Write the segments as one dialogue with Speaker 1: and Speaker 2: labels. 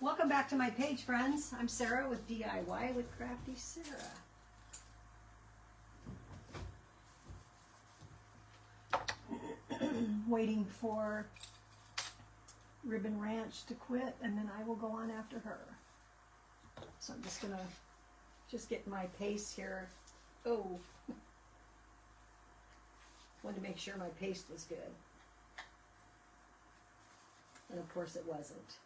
Speaker 1: Welcome back to my page, friends. I'm Sarah with DIY with Crafty Sarah. Waiting for Ribbon Ranch to quit, and then I will go on after her. So I'm just gonna get my paste here. Oh, wanted to make sure my paste was good, and of course it wasn't.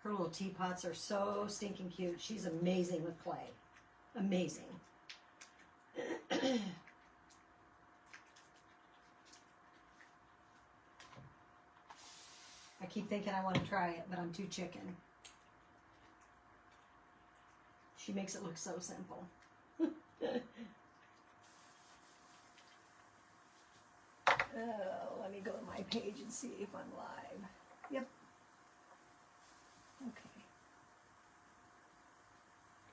Speaker 1: Her little teapots are so stinking cute. She's amazing with clay. Amazing. I keep thinking I want to try it, but I'm too chicken. She makes it look so simple. Let me go to my page and see if I'm live. Yep. Okay.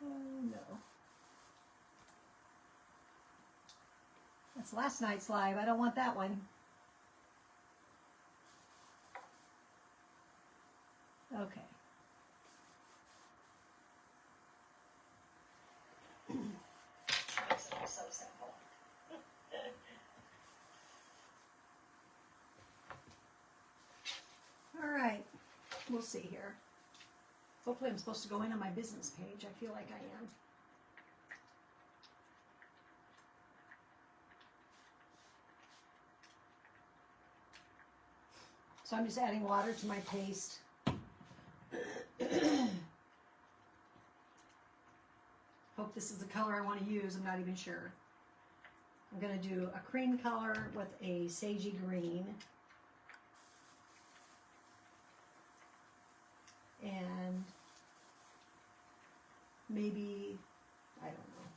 Speaker 1: Oh no. That's last night's live. I don't want that one. Okay. Makes it look so simple. All right. We'll see here. Hopefully I'm supposed to go in on my business page. I feel like I am. So I'm just adding water to my paste. Hope this is the color I want to use. I'm not even sure. I'm going to do a cream color with a sagey green. And maybe, I don't know,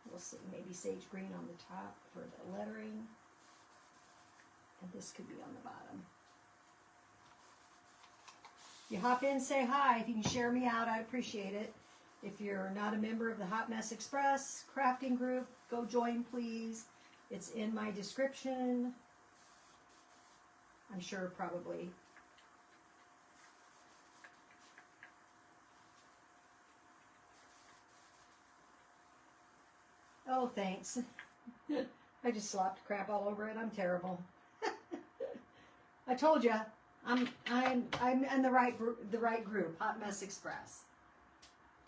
Speaker 1: we'll see, maybe sage green on the top for the lettering. And this could be on the bottom. You hop in, say hi. If you can share me out, I'd appreciate it. If you're not a member of the Hot Mess Express crafting group, go join, please. It's in my description. I'm sure probably. Oh, thanks. I just slopped crap all over it. I'm terrible. I told you. I'm in the right group, Hot Mess Express.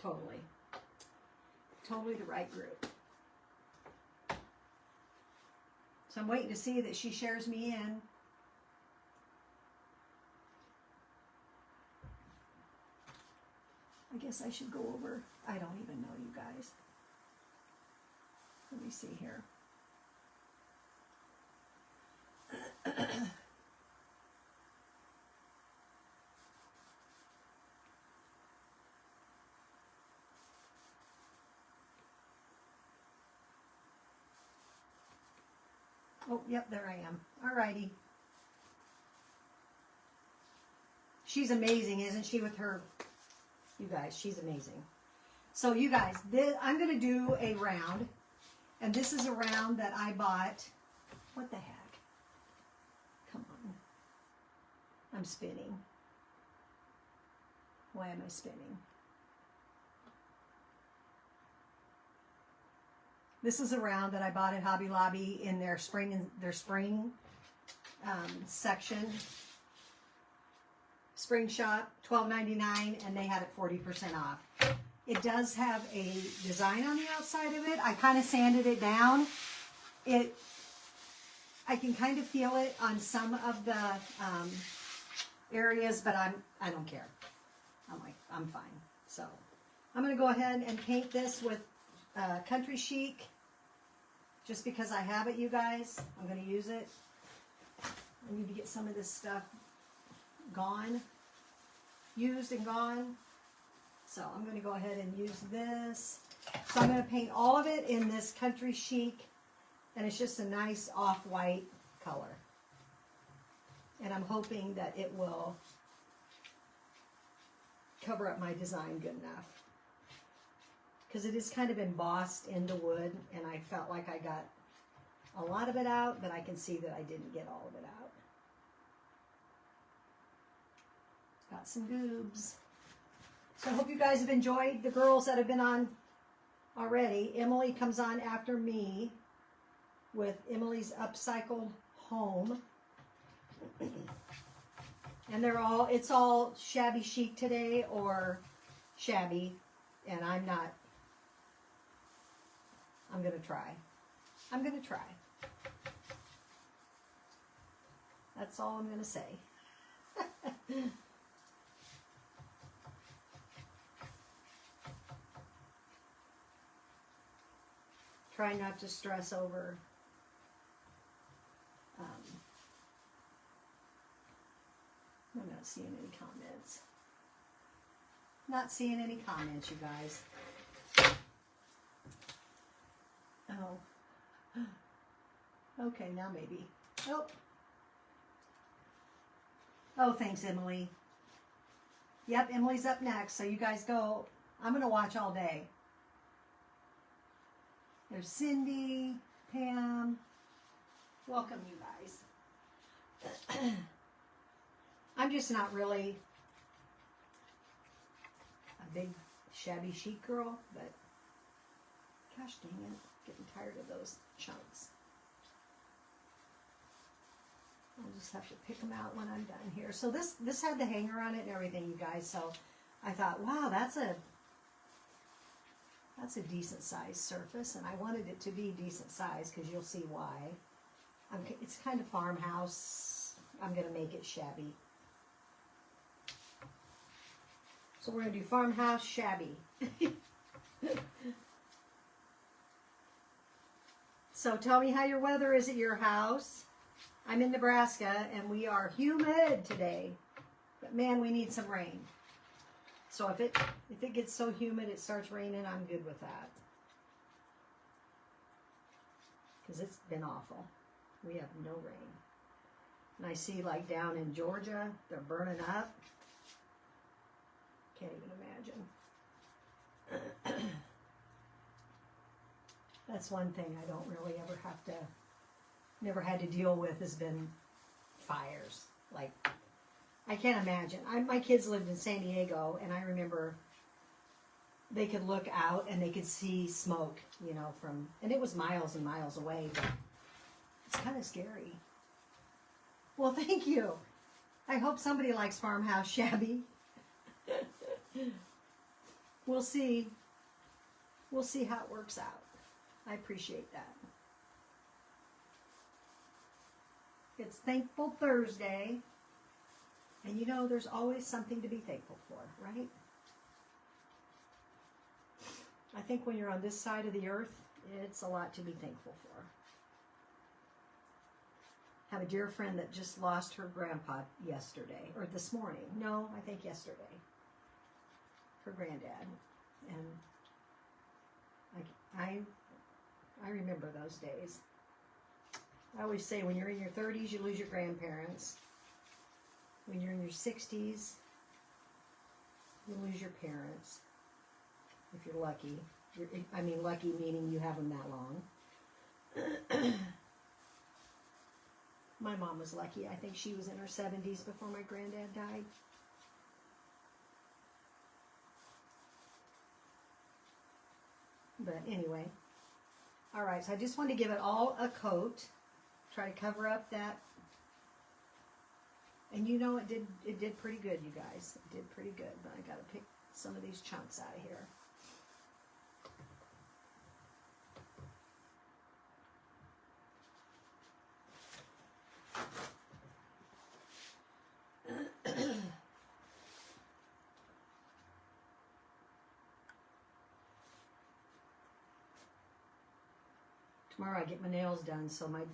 Speaker 1: Totally the right group. So I'm waiting to see that she shares me in. I guess I should go over. I don't even know, you guys. Let me see here. Oh, yep, there I am. All righty. She's amazing, isn't she, with her, you guys, she's amazing. So you guys, I'm going to do a round, and this is a round that I bought. What the heck? Come on. I'm spinning. Why am I spinning? This is a round that I bought at Hobby Lobby in their spring section. Spring shop, $12.99, and they had it 40% off. It does have a design on the outside of it. I kind of sanded it down. I can kind of feel it on some of the areas, but I don't care. I'm fine. So I'm going to go ahead and paint this with Country Chic. Just because I have it, you guys, I'm going to use it. I need to get some of this stuff gone, used and gone. So I'm going to go ahead and use this. So I'm going to paint all of it in this Country Chic, and it's just a nice off-white color. And I'm hoping that it will cover up my design good enough. Because it is kind of embossed into wood, and I felt like I got a lot of it out, but I can see that I didn't get all of it out. Got some goobs. So I hope you guys have enjoyed the girls that have been on already. Emily comes on after me with Emily's Upcycled Home. And it's all shabby chic today or shabby. And I'm going to try. I'm going to try. That's all I'm going to say. Try not to stress over I'm not seeing any comments. Not seeing any comments, you guys. Oh. Okay, now maybe. Oh. Oh, thanks, Emily. Yep, Emily's up next, so you guys go. I'm going to watch all day. There's Cindy, Pam. Welcome, you guys. I'm just not really a big shabby chic girl, but gosh dang it, getting tired of those chunks. I'll just have to pick them out when I'm done here. So this had the hanger on it and everything, you guys. So I thought, wow, that's a decent size surface, and I wanted it to be decent size because you'll see why. It's kind of farmhouse. I'm going to make it shabby. So we're going to do farmhouse shabby. So tell me how your weather is at your house. I'm in Nebraska, and we are humid today. But man, we need some rain. So if it gets so humid it starts raining, I'm good with that. Because it's been awful. We have no rain. And I see like down in Georgia, they're burning up. Can't even imagine. That's one thing I don't really ever never had to deal with has been fires. Like, I can't imagine. My kids lived in San Diego, and I remember they could look out and they could see smoke, and it was miles and miles away, but it's kind of scary. Well, thank you. I hope somebody likes Farmhouse Shabby. We'll see. We'll see how it works out. I appreciate that. It's Thankful Thursday. And there's always something to be thankful for, right? I think when you're on this side of the earth, it's a lot to be thankful for. I have a dear friend that just lost her grandpa yesterday, or this morning. No, I think yesterday. Her granddad. And I remember those days. I always say when you're in your 30s, you lose your grandparents. When you're in your 60s, you lose your parents. If you're lucky. Lucky meaning you have them that long. My mom was lucky. I think she was in her 70s before my granddad died. But anyway. All right, so I just want to give it all a coat. Try to cover up that. And it did pretty good, you guys. It did pretty good, but I got to pick some of these chunks out of here. Tomorrow I get my nails done, so my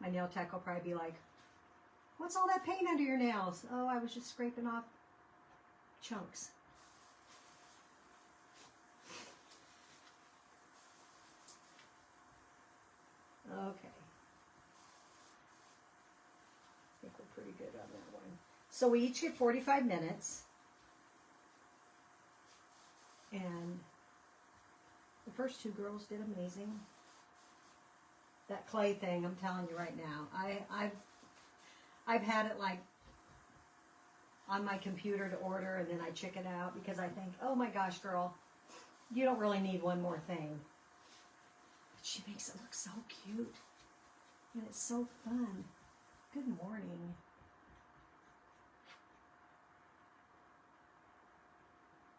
Speaker 1: nail tech will probably be like, "What's all that paint under your nails?" "Oh, I was just scraping off chunks." Okay. I think we're pretty good on that one. So we each get 45 minutes. And the first two girls did amazing. That clay thing, I'm telling you right now, I've had it like on my computer to order, and then I chicken out because I think, oh my gosh, girl, you don't really need one more thing. But she makes it look so cute, and it's so fun. Good morning.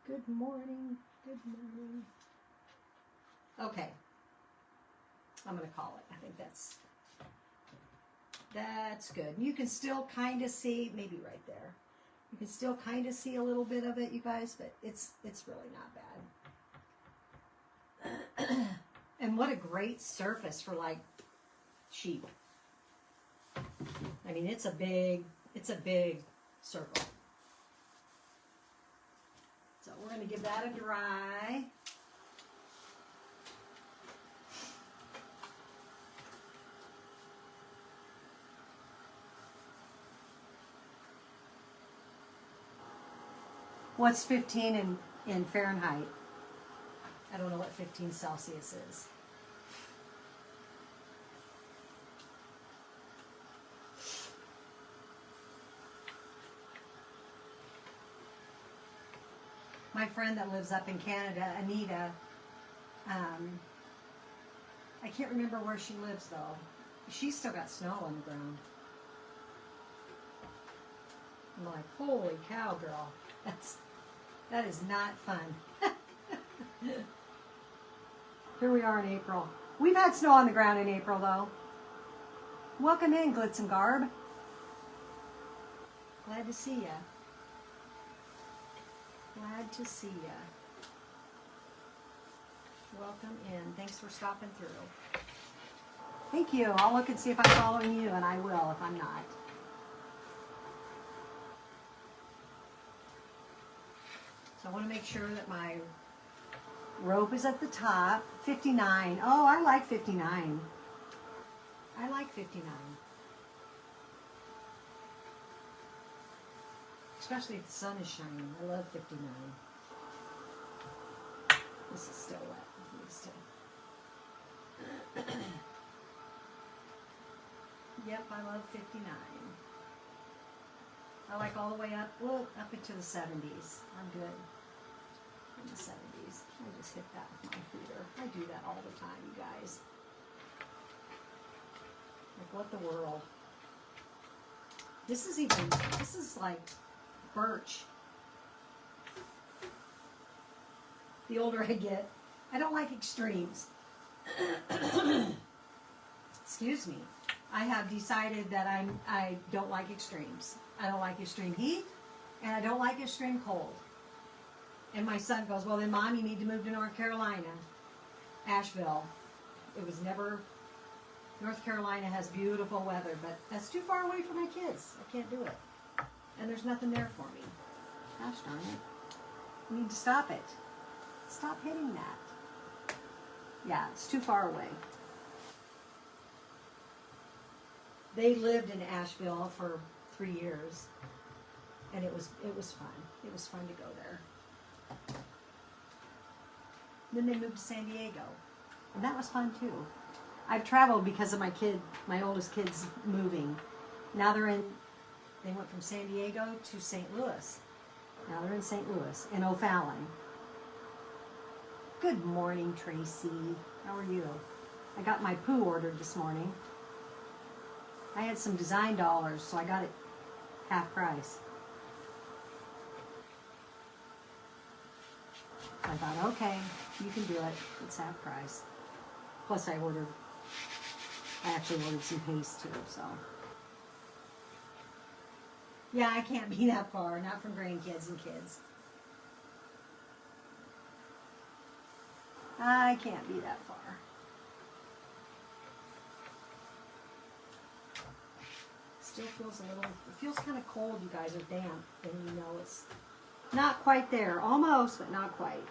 Speaker 1: Good morning. Good morning. Okay. I'm going to call it. I think that's good. You can still kind of see, maybe right there. You can still kind of see a little bit of it, you guys, but it's really not bad. And what a great surface for like sheep. I mean, it's a big circle. So we're going to give that a dry. What's 15 in Fahrenheit? I don't know what 15 Celsius is. My friend that lives up in Canada, Anita, I can't remember where she lives though. She's still got snow on the ground. I'm like, holy cow, girl. That is not fun. Here we are in April. We've had snow on the ground in April though. Welcome in, Glitz and Garb. Glad to see ya. Glad to see ya. Welcome in. Thanks for stopping through. Thank you. I'll look and see if I'm following you, and I will if I'm not. So I want to make sure that my rope is at the top. 59. Oh, I like 59. I like 59. Especially if the sun is shining. I love 59. This is still wet. Yep, I love 59. I like all the way up, well, up into the 70s. I'm good in the 70s. I just hit that with my heater. I do that all the time, you guys. Like, what the world? This is like birch. The older I get, I don't like extremes. Excuse me. I have decided that I don't like extremes. I don't like extreme heat, and I don't like extreme cold. And my son goes, well then Mom, you need to move to North Carolina. Asheville. It was never, North Carolina has beautiful weather, but that's too far away for my kids. I can't do it. And there's nothing there for me. Gosh darn it. You need to stop it. Stop hitting that. Yeah, it's too far away. They lived in Asheville for 3 years, and it was fun. It was fun to go there. Then they moved to San Diego, and that was fun too. I've traveled because of my oldest kids moving. Now they went from San Diego to St. Louis. Now they're in St. Louis, in O'Fallon. Good morning, Tracy. How are you? I got my poo ordered this morning. I had some design dollars, so I got it half price. I thought, okay, you can do it. It's half price. Plus I actually ordered some paste too, so. Yeah, I can't be that far, not from grandkids and kids. I can't be that far. Still feels it feels kind of cold, you guys, or damp, and you know it's not quite there. Almost, but not quite.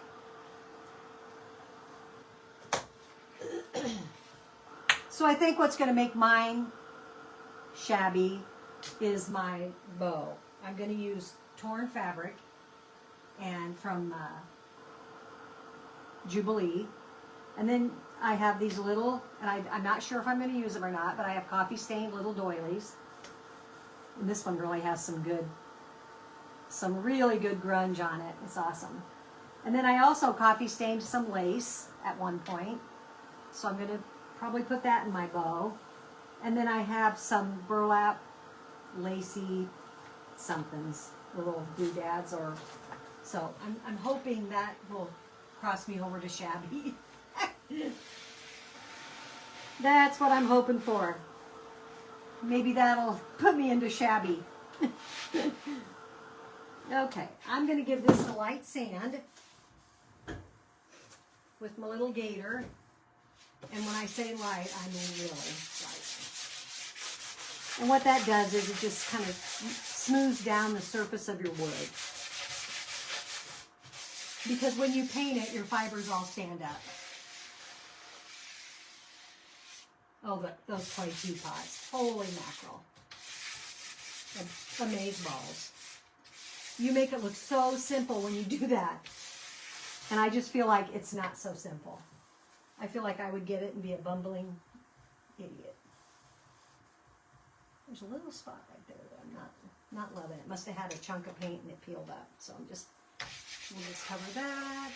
Speaker 1: So I think what's going to make mine shabby is my bow. I'm going to use torn fabric and from Jubilee. And then I have these little, and I'm not sure if I'm going to use them or not, but I have coffee stained little doilies. And this one really has some good some really good grunge on it. It's awesome. And then I also coffee stained some lace at one point. So I'm going to probably put that in my bow. And then I have some burlap lacy somethings, little doodads, or so I'm hoping that will cross me over to shabby. That's what I'm hoping for. Maybe that'll put me into shabby. Okay, I'm going to give this a light sand with my little gator. And when I say light, I mean really light. And what that does is it just kind of smooths down the surface of your wood. Because when you paint it, your fibers all stand up. Oh, those clay teapots. Holy mackerel. Amaze balls. You make it look so simple when you do that. And I just feel like it's not so simple. I feel like I would get it and be a bumbling idiot. There's a little spot right there that I'm not loving. It must have had a chunk of paint and it peeled up. So we'll just cover that.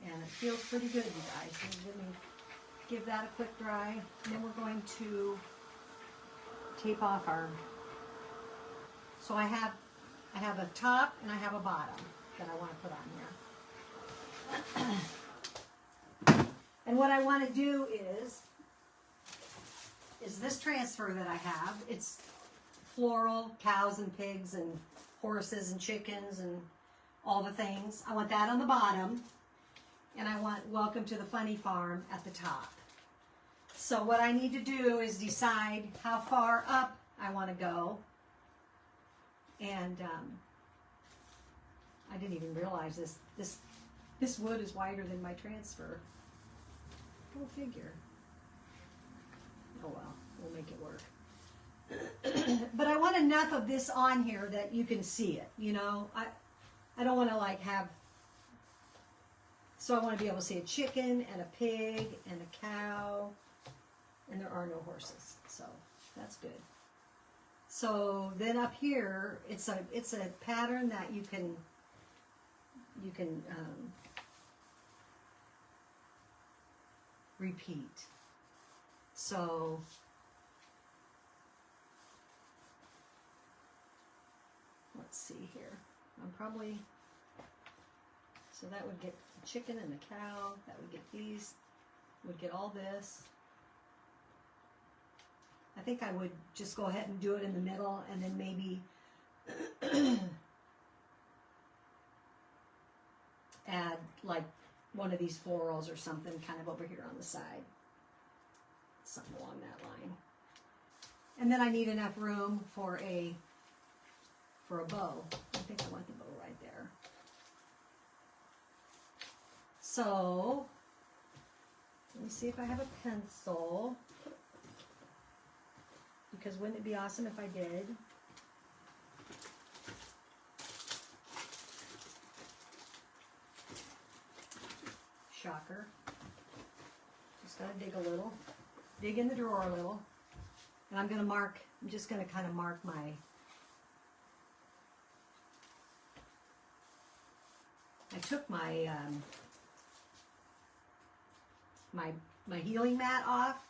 Speaker 1: And it feels pretty good, you guys. Let me give that a quick dry. And then we're going to tape off our... So I have a top and I have a bottom that I want to put on here. And what I want to do is this transfer that I have. It's floral, cows and pigs and horses and chickens and all the things. I want that on the bottom. And I want Welcome to the Funny Farm at the top. So what I need to do is decide how far up I want to go. And I didn't even realize this wood is wider than my transfer. Go figure. Oh well, we'll make it work. But I want enough of this on here that you can see it, you know. I don't want to like have... So I want to be able to see a chicken and a pig and a cow. And there are no horses, so that's good. So then up here, it's a pattern that you can repeat. So let's see here. I'm probably, so that would get the chicken and the cow. That would get these. Would get all this. I think I would just go ahead and do it in the middle and then maybe add like one of these florals or something kind of over here on the side. Something along that line. And then I need enough room for a bow. I think I want the bow right there. So, let me see if I have a pencil. Because wouldn't it be awesome if I did? Shocker. Just gotta dig a little. Dig in the drawer a little. And I'm gonna mark, I'm just gonna kind of mark my... I took my my healing mat off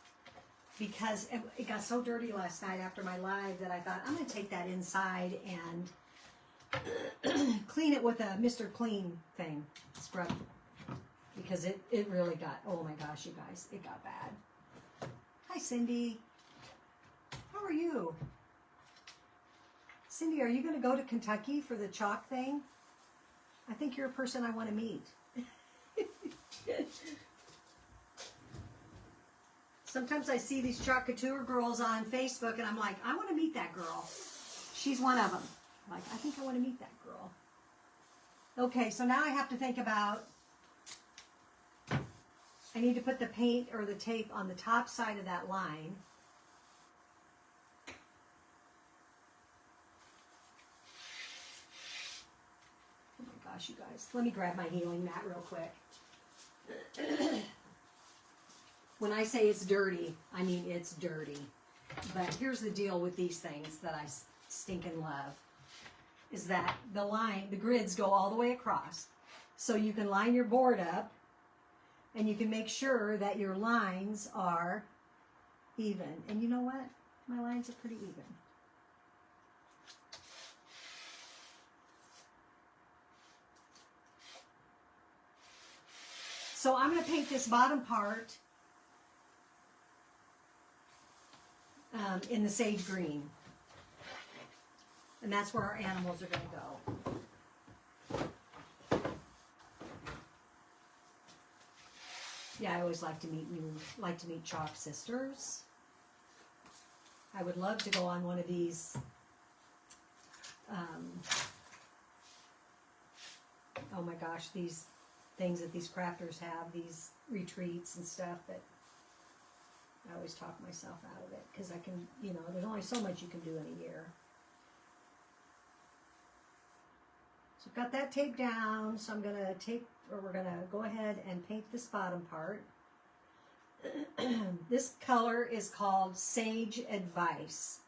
Speaker 1: because it got so dirty last night after my live that I thought I'm going to take that inside and clean it with a Mr. Clean thing, scrub, because it really got, oh my gosh, you guys, it got bad. Hi, Cindy. How are you? Cindy, are you going to go to Kentucky for the chalk thing? I think you're a person I want to meet. Sometimes I see these chalk couture girls on Facebook and I'm like, I want to meet that girl. She's one of them. I'm like, I think I want to meet that girl. Okay, so now I have to think about, I need to put the paint or the tape on the top side of that line. Oh my gosh, you guys. Let me grab my healing mat real quick. When I say it's dirty, I mean it's dirty. But here's the deal with these things that I stinking love. is that the grids go all the way across. So you can line your board up and you can make sure that your lines are even. And you know what? My lines are pretty even. So I'm going to paint this bottom part in the sage green. And that's where our animals are going to go. Yeah, I always like to meet chalk sisters. I would love to go on one of these oh my gosh, these things that these crafters have, these retreats and stuff, but I always talk myself out of it because I can, there's only so much you can do in a year. So I've got that taped down, so we're going to go ahead and paint this bottom part. This color is called Sage Advice.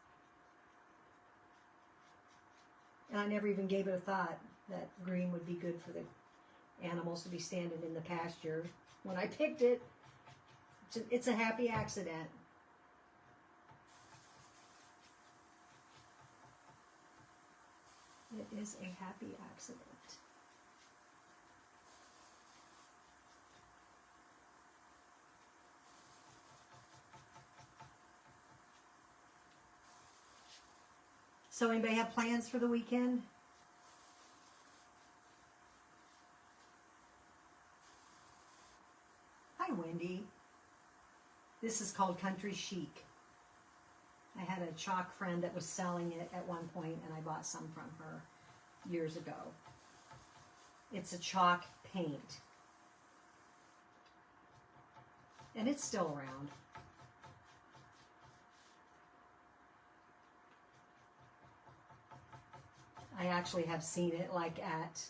Speaker 1: And I never even gave it a thought that green would be good for the animals to be standing in the pasture. When I picked it, it's a happy accident. It is a happy accident. So anybody have plans for the weekend? Hi, Wendy. This is called Country Chic. I had a chalk friend that was selling it at one point, and I bought some from her years ago. It's a chalk paint. And it's still around. I actually have seen it like at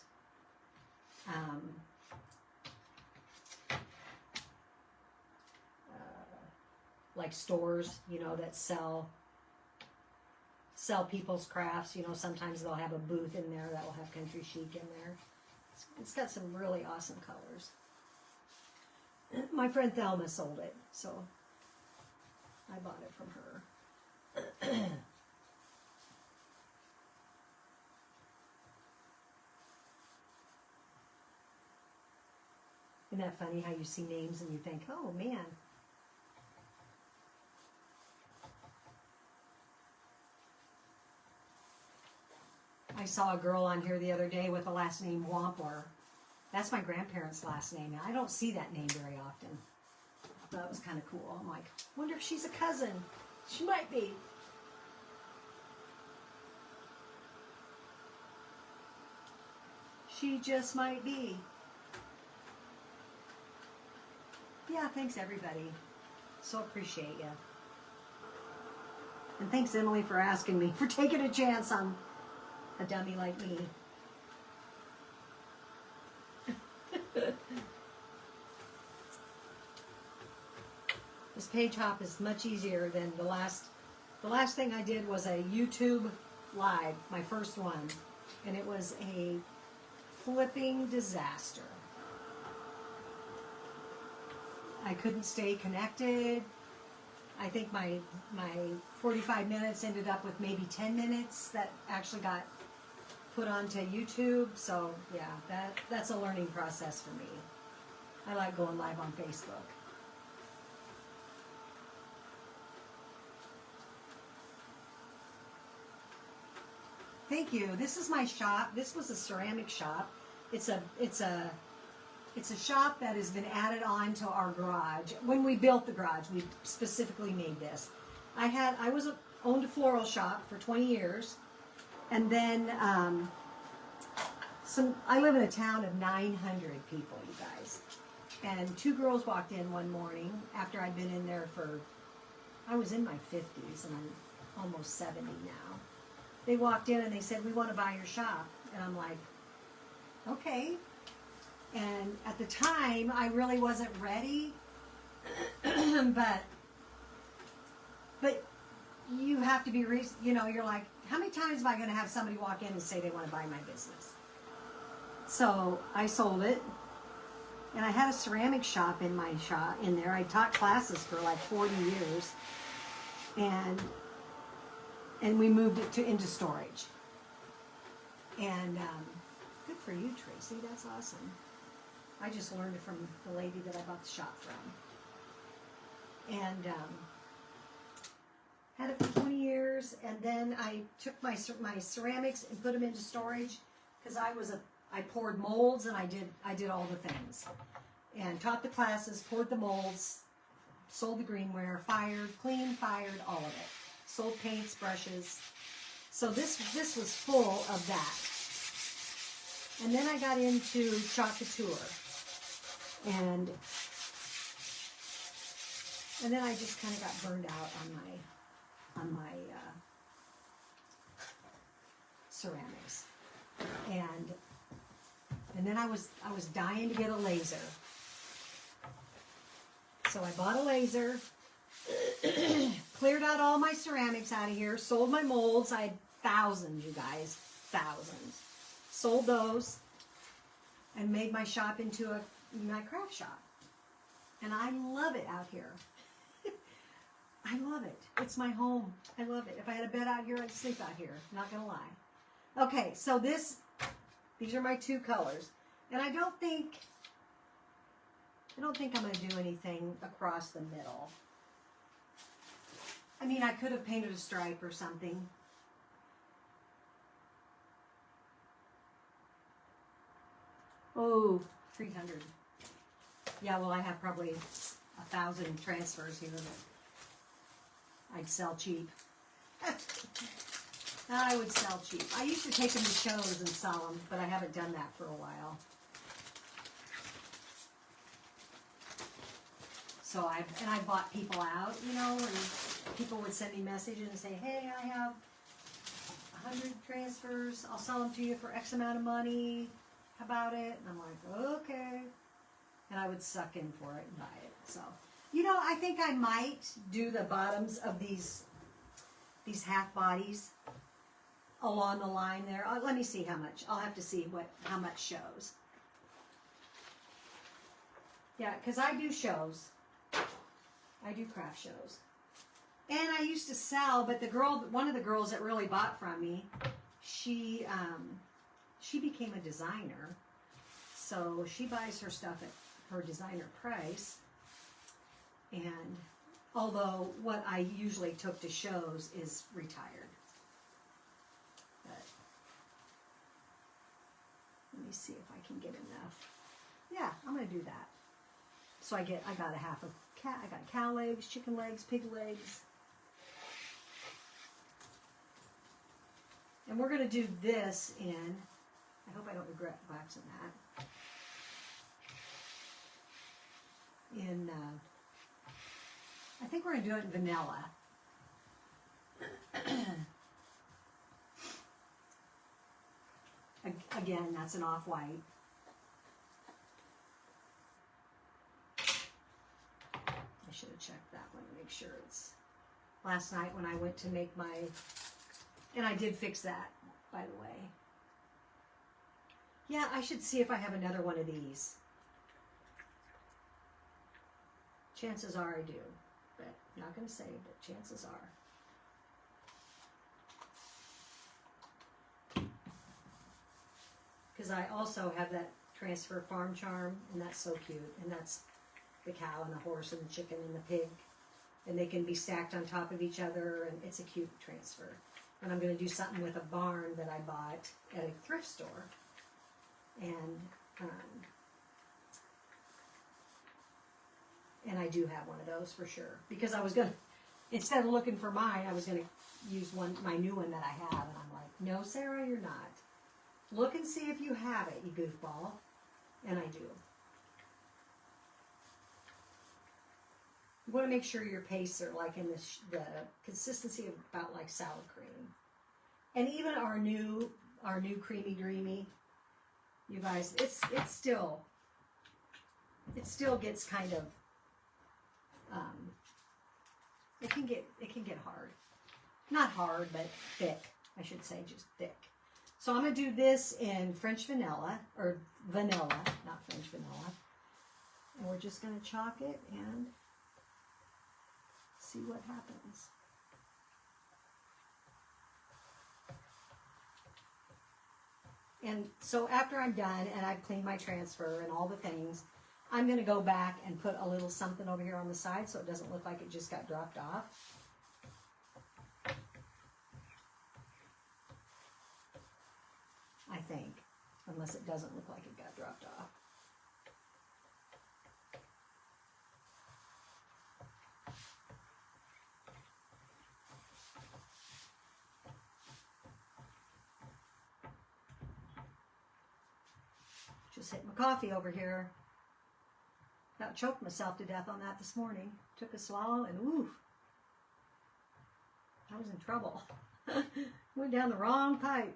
Speaker 1: like stores, that sell people's crafts. Sometimes they'll have a booth in there that will have Country Chic in there. It's got some really awesome colors. My friend Thelma sold it, so I bought it from her. Isn't that funny how you see names and you think, oh man. I saw a girl on here the other day with the last name Wampler. That's my grandparents' last name. I don't see that name very often. That was kind of cool. I'm like, wonder if she's a cousin. She might be. She just might be. Yeah, thanks everybody. So appreciate you. And thanks Emily for asking me, for taking a chance on a dummy like me. This page hop is much easier than the last thing I did was a YouTube live, my first one, and it was a flipping disaster. I couldn't stay connected. I think my 45 minutes ended up with maybe 10 minutes that actually got put onto YouTube. So yeah, that's a learning process for me. I like going live on Facebook. Thank you. This is my shop. This was a ceramic shop. It's a shop that has been added on to our garage. When we built the garage, we specifically made this. I owned a floral shop for 20 years, and then I live in a town of 900 people, you guys. And two girls walked in one morning after I'd been in there I was in my 50s, and I'm almost 70 now. They walked in and they said, "We want to buy your shop." And I'm like, okay. And at the time, I really wasn't ready. but have to be, you know, you're like, how many times am I going to have somebody walk in and say they want to buy my business? So I sold it, and I had a ceramic shop in my shop in there. I taught classes for like 40 years, and we moved it into storage. And good for you, Tracy. That's awesome. I just learned it from the lady that I bought the shop from. And had it for 20 years, and then I took my ceramics and put them into storage because I poured molds, and I did all the things, and taught the classes, poured the molds, sold the greenware, cleaned, fired, all of it, sold paints, brushes. So this was full of that. And then I got into Chalk Couture, and then I just kind of got burned out on my ceramics, and then I was dying to get a laser, so I bought a laser, cleared out all my ceramics out of here, sold my molds. I had thousands, you guys, thousands. Sold those, and made my shop into my craft shop, and I love it out here. I love it. It's my home. I love it. If I had a bed out here, I'd sleep out here. Not gonna lie. Okay, so these are my two colors, and I don't think I'm gonna do anything across the middle. I mean, I could have painted a stripe or something. Oh, 300. Yeah, well, I have probably 1,000 transfers here that I'd sell cheap. I would sell cheap. I used to take them to shows and sell them, but I haven't done that for a while. So I bought people out, you know, and people would send me messages and say, hey, I have 100 transfers. I'll sell them to you for X amount of money. How about it? And I'm like, okay. And I would suck in for it and buy it. So, you know, I think I might do the bottoms of these half bodies along the line there. Let me see how much. I'll have to see how much shows. Yeah, because I do shows. I do craft shows. And I used to sell, but one of the girls that really bought from me, she became a designer. So she buys her stuff at her designer price. And although what I usually took to shows is retired. But let me see if I can get enough. Yeah, I'm going to do that. So I got a half of cat. I got cow legs, chicken legs, pig legs. And we're going to do this in, I hope I don't regret waxing that, in, I think we're going to do it in vanilla. Again, that's an off-white. I should have checked that one to make sure it's... Last night when I went to make my... And I did fix that, by the way. Yeah, I should see if I have another one of these. Chances are I do. But I'm not going to say, but chances are. Because I also have that Transfer Farm Charm, and that's so cute. And that's the cow and the horse and the chicken and the pig. And they can be stacked on top of each other, and it's a cute transfer. And I'm going to do something with a barn that I bought at a thrift store. And I do have one of those for sure. Because I was going to, instead of looking for mine, I was going to use my new one that I have. And I'm like, no, Sarah, you're not. Look and see if you have it, you goofball. And I do. You want to make sure your pastes are like in the consistency of about like sour cream. And even our new Creamy Dreamy, you guys, it still gets kind of, it can get hard. Not hard, but thick. I should say just thick. So I'm going to do this in French vanilla, or vanilla, not French vanilla. And we're just going to chalk it and see what happens. And so after I'm done and I've cleaned my transfer and all the things, I'm going to go back and put a little something over here on the side so it doesn't look like it just got dropped off. I think, unless it doesn't look like it got dropped off. Just hit my coffee over here. About choked myself to death on that this morning. Took a swallow and ooh, I was in trouble. Went down the wrong pipe.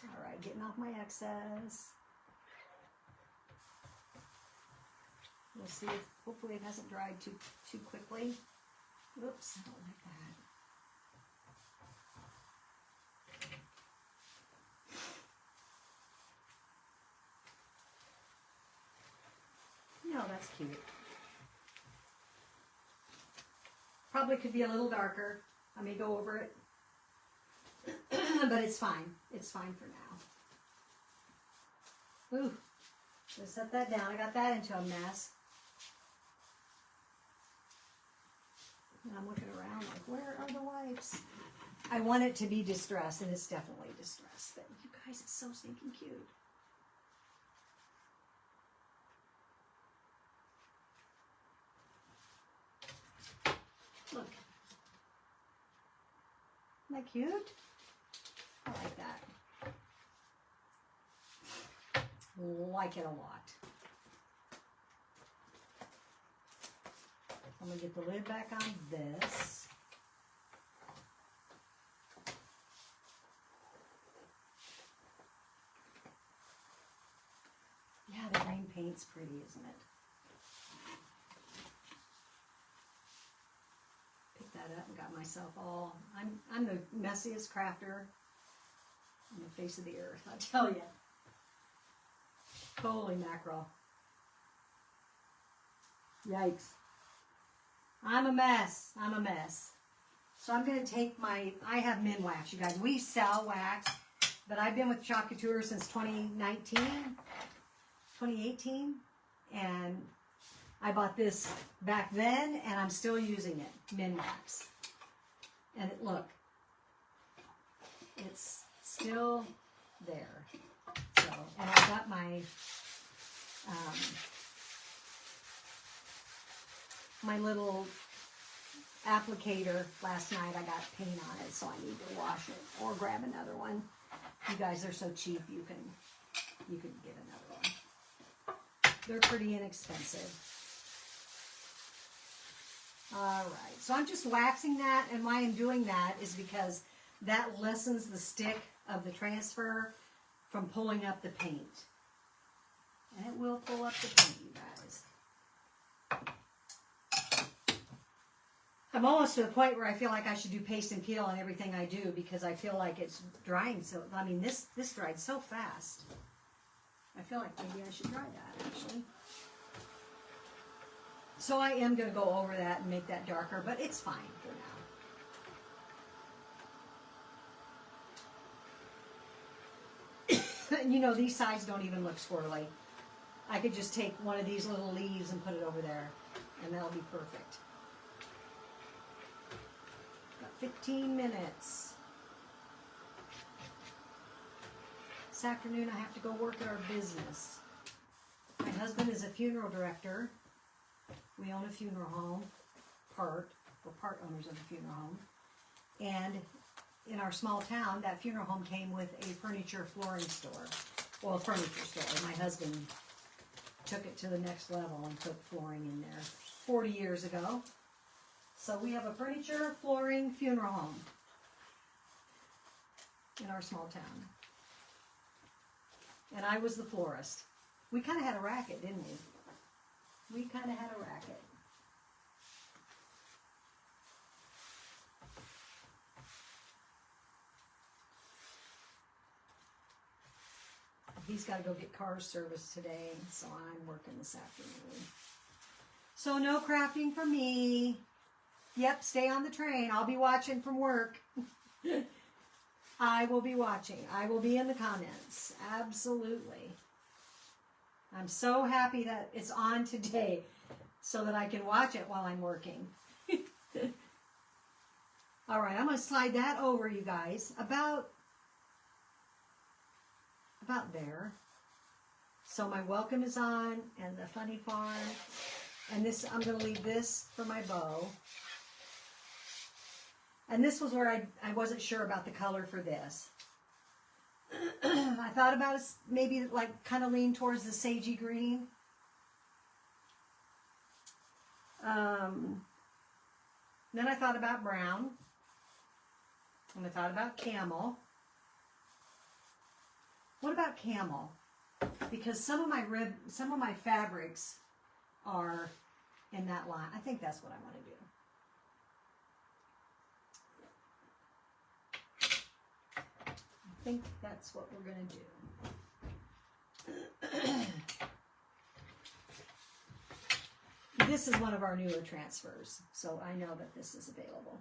Speaker 1: All right, getting off my excess. We'll see if, hopefully it hasn't dried too quickly. Oops, I don't like that. No, that's cute. Probably could be a little darker. I may go over it. But it's fine. It's fine for now. Ooh. Just set that down. I got that into a mess. And I'm looking around like, where are the wipes? I want it to be distressed, and it's definitely distressed. But you guys, it's so stinking cute. Look. Isn't that cute? I like that. Like it a lot. I'm going to get the lid back on this. Yeah, the green paint's pretty, isn't it? Picked that up and got myself all... I'm the messiest crafter on the face of the earth, I tell you. Holy mackerel. Yikes. I'm a mess. I'm a mess. So I'm going to take my... I have Minwax, you guys. We sell wax, but I've been with Chalk Couture since 2018, and I bought this back then, and I'm still using it, Minwax. And look, it's still there. So, and I got my my little applicator last night. I got paint on it, so I need to wash it or grab another one. You guys are so cheap, you can get another one. They're pretty inexpensive. All right, so I'm just waxing that, and why I'm doing that is because that lessens the stick of the transfer from pulling up the paint. And it will pull up the paint, you guys. I'm almost to the point where I feel like I should do paste and peel on everything I do because I feel like it's drying so... I mean, this dried so fast. I feel like maybe I should try that, actually. So I am going to go over that and make that darker, but it's fine for now. You know, these sides don't even look squirrely. I could just take one of these little leaves and put it over there, and that'll be perfect. Got 15 minutes. This afternoon I have to go work at our business. My husband is a funeral director. We own a funeral home, we're part owners of a funeral home. And in our small town, that funeral home came with a furniture flooring store. Well, a furniture store. My husband took it to the next level and put flooring in there 40 years ago. So we have a furniture, flooring, funeral home in our small town. And I was the florist. We kind of had a racket, didn't we? We kind of had a racket. He's got to go get car service today, so I'm working this afternoon. So no crafting for me. Yep, stay on the train. I'll be watching from work. I will be watching. I will be in the comments. Absolutely. I'm so happy that it's on today so that I can watch it while I'm working. All right, I'm going to slide that over, you guys, about there. So my welcome is on, and the funny farm, and this, I'm going to leave this for my bow. And this was where I wasn't sure about the color for this. I thought about it, maybe like kind of lean towards the sagey green. Then I thought about brown. And I thought about camel. What about camel? Because some of my fabrics are in that line. I think that's what I want to do. I think that's what we're going to do. This is one of our newer transfers, so I know that this is available.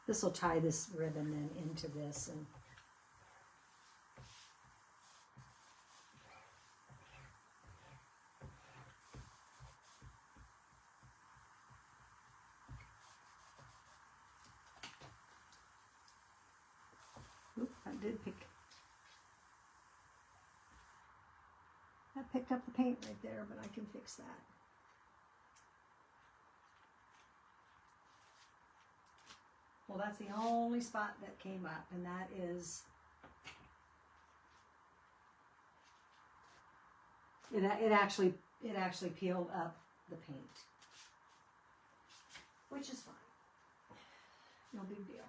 Speaker 1: This will tie this ribbon then into this, and I picked up the paint right there, but I can fix that. Well, that's the only spot that came up, and that is, it actually peeled up the paint, which is fine. No big deal.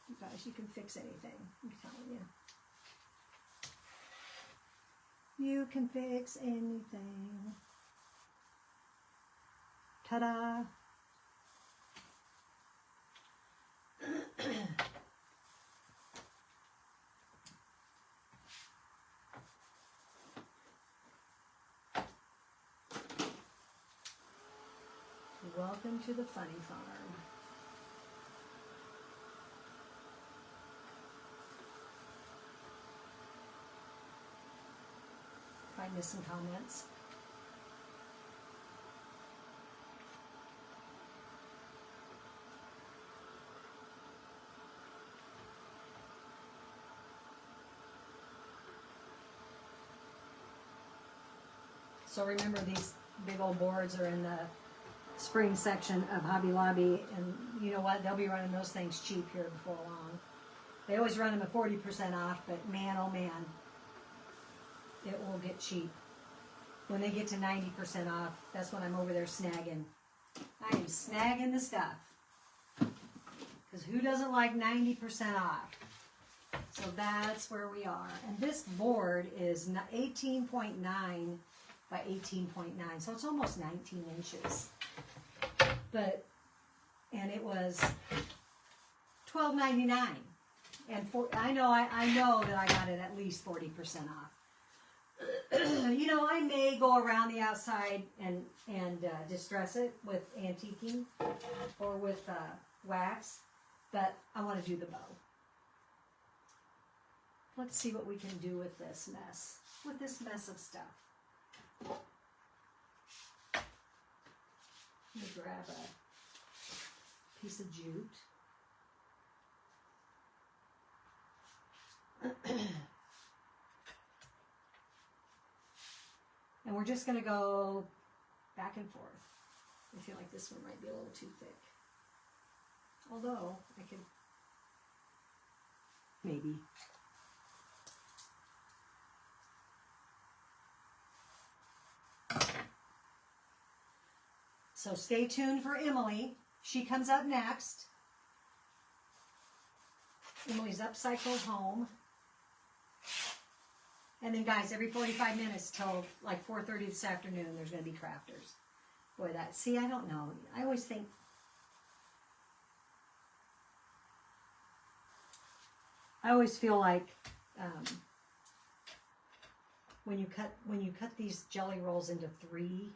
Speaker 1: You guys, you can fix anything, I'm telling you. You can fix anything. Ta-da! Welcome to the funny farm. If I miss some comments. So remember, these big old boards are in the spring section of Hobby Lobby, and you know what? They'll be running those things cheap here before long. They always run them at 40% off, but man, oh man, it will get cheap. When they get to 90% off, that's when I'm over there snagging. I am snagging the stuff. Because who doesn't like 90% off? So that's where we are. And this board is 18.9 by 18.9, so it's almost 19 inches. And it was $12.99, and I know that I got it at least 40% off. You know, I may go around the outside and distress it with antiquing or with wax, but I want to do the bow. Let's see what we can do with this mess of stuff. Let me grab a piece of jute. And we're just going to go back and forth. I feel like this one might be a little too thick. Although, I could maybe. So stay tuned for Emily. She comes up next. Emily's upcycled home. And then guys, every 45 minutes till like 4:30 this afternoon, there's going to be crafters. Boy, see, I don't know. I always think, I always feel like when you cut these jelly rolls into 3,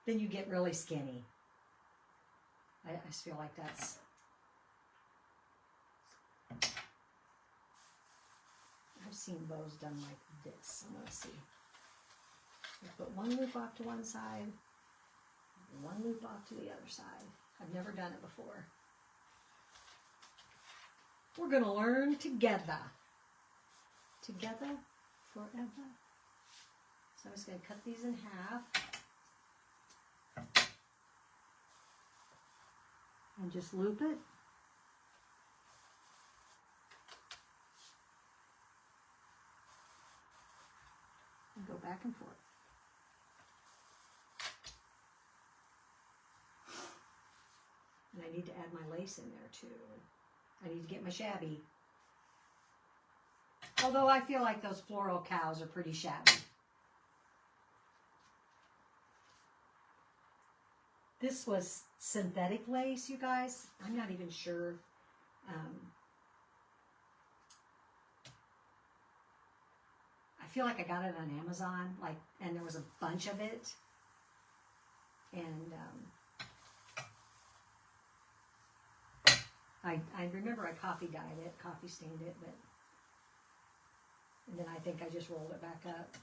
Speaker 1: then you get really skinny. I just feel like that's... I've seen bows done like this. I'm going to see. You put one loop off to one side, one loop off to the other side. I've never done it before. We're going to learn together. Together forever. So I'm just going to cut these in half. And just loop it. And go back and forth. And I need to add my lace in there too. I need to get my shabby. Although I feel like those floral cows are pretty shabby. This was synthetic lace, you guys. I'm not even sure. I feel like I got it on Amazon, and there was a bunch of it. And I remember I coffee dyed it, coffee stained it, and then I think I just rolled it back up.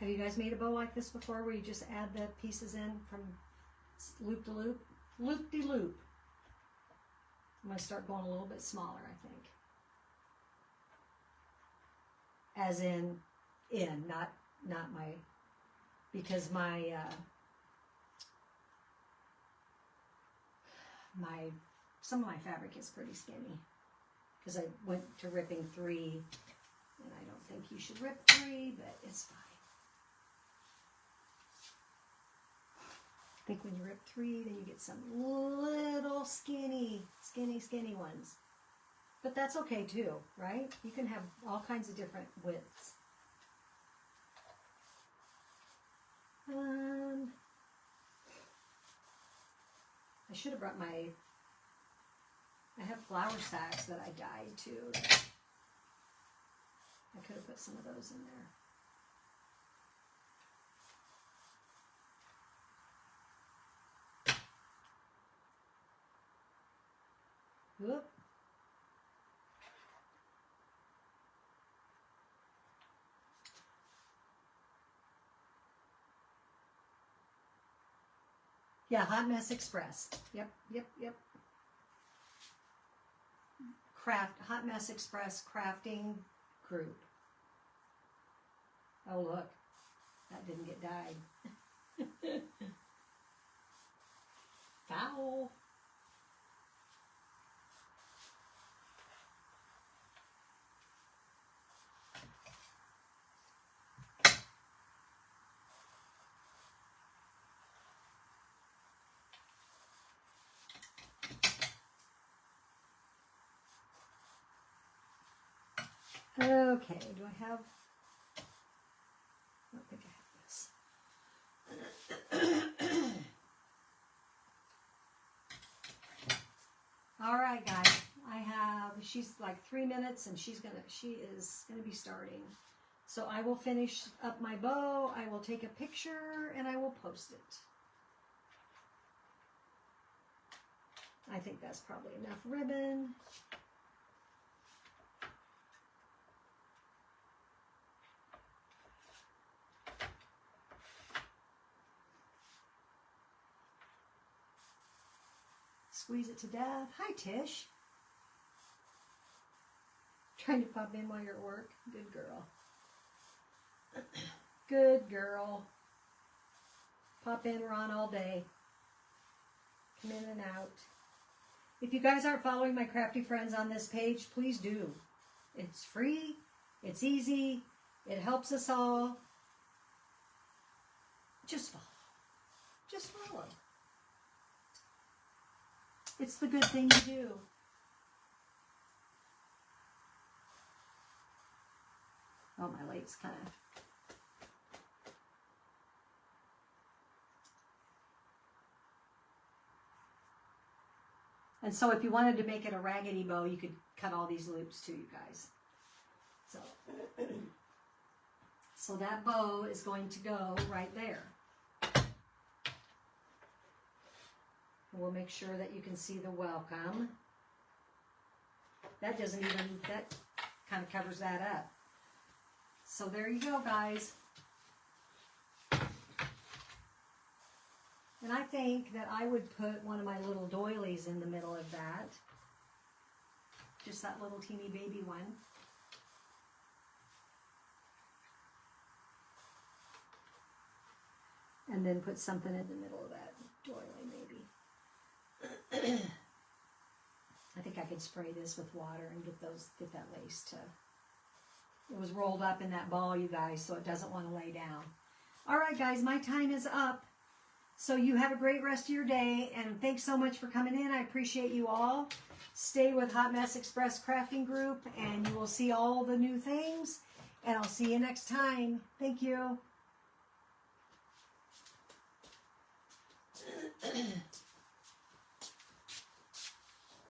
Speaker 1: Have you guys made a bow like this before where you just add the pieces in from loop to loop? Loop de loop. I'm going to start going a little bit smaller, I think. As in, not my, because my, some of my fabric is pretty skinny. Because I went to ripping 3, and I don't think you should rip 3, but it's fine. I think when you rip 3, then you get some little skinny ones. But that's okay too, right? You can have all kinds of different widths. I should have brought I have flour sacks that I dyed too. I could have put some of those in there. Whoop. Yeah, Hot Mess Express. Yep. Hot Mess Express crafting group. Oh look, that didn't get dyed. Foul. Okay, do I have... I don't think I have this. All right, guys. She's like 3 minutes, and she is gonna be starting. So I will finish up my bow. I will take a picture, and I will post it. I think that's probably enough ribbon. Squeeze it to death. Hi, Tish. Trying to pop in while you're at work. Good girl. Good girl. Pop in, we're on all day. Come in and out. If you guys aren't following my crafty friends on this page, please do. It's free. It's easy. It helps us all. Just follow. Just follow. It's the good thing to do. Oh, my leg's kind of... And so if you wanted to make it a raggedy bow, you could cut all these loops too, you guys. So that bow is going to go right there. We'll make sure that you can see the welcome. That doesn't even, that kind of covers that up. So there you go, guys. And I think that I would put one of my little doilies in the middle of that. Just that little teeny baby one. And then put something in the middle of that doily, maybe. I think I could spray this with water and get that lace to... It was rolled up in that ball, you guys, so it doesn't want to lay down. All right, guys, my time is up. So you have a great rest of your day, and thanks so much for coming in. I appreciate you all. Stay with Hot Mess Express Crafting Group, and you will see all the new things, and I'll see you next time. Thank you.